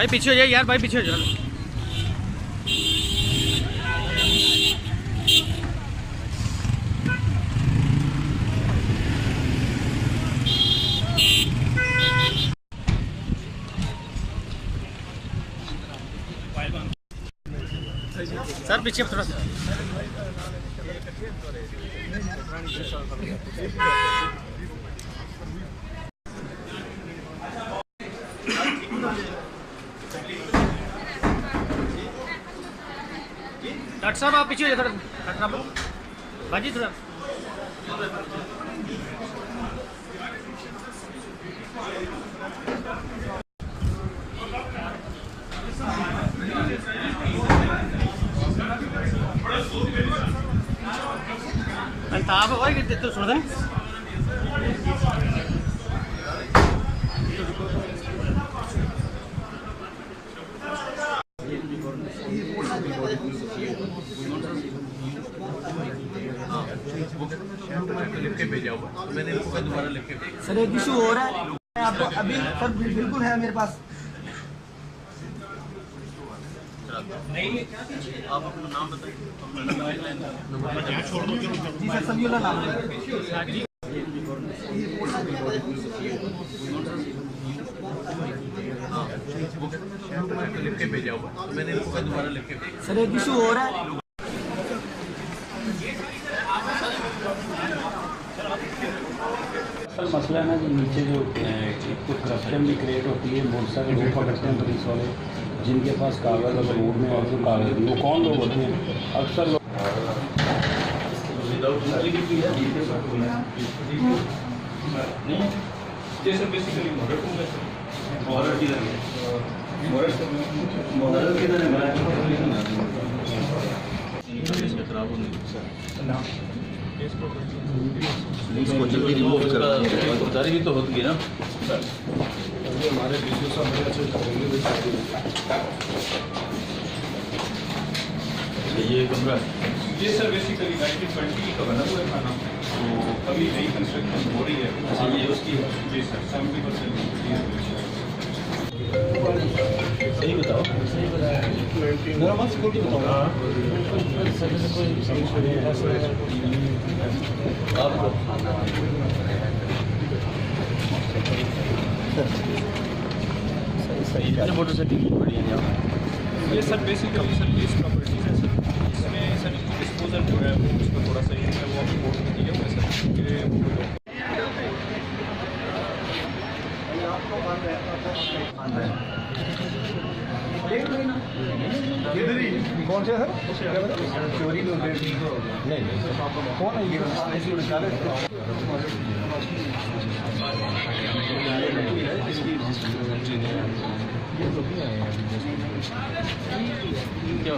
भाई पीछे हो जाए यार, भाई पीछे हो जाओ। सर पीछे थोड़ा सा। डॉक्टर साहब आप पीछे हो जाए थोड़ा, डॉक्टर साहब भाजी थोड़ा। ताप और तो सुन दें लिख के भेजा हुआ, मैंने इनको दोबारा लिख के भेजा। सर एक इशू हो रहा है आपको अभी, सर बिल्कुल है मेरे पास। आप अपना नाम बताइए। जी सर सभी वाला नाम है। लिख के भेजा हुआ, मैंने इनको दोबारा लिख के भेजा। सर एक इशू हो रहा है। असल मसला है ना जो नीचे जो कुछ करप्शन भी क्रिएट होती है, मोटरसाइकिल रोड पकड़ते हैं पुलिस वाले, जिनके पास कागज़ अगर रोड में और जो कागज़ वो कौन लोग होते हैं अक्सर लोग जैसे बेसिकली इसको जल्दी रिमूव कर भी तो होती है ना हमारे ये कमरा ये सर बेसिकली 1920 का बना हुआ है खाना, तो अभी नई कंस्ट्रक्शन हो रही है। अच्छा ये उसकी जी सर 70% सही बताओ, सही बताया मेरा मत सिक्योरिटी बताओ आपको सही मोटरसाइकिल बढ़िया है। ये sir basically sir base properties है सर, इसमें सर डिस्पोजल जो है वो उसको थोड़ा सा ये है वो अभी कोर्ट में दिया हुआ है सर कौन से सर चोरी नहीं कौन है ये क्या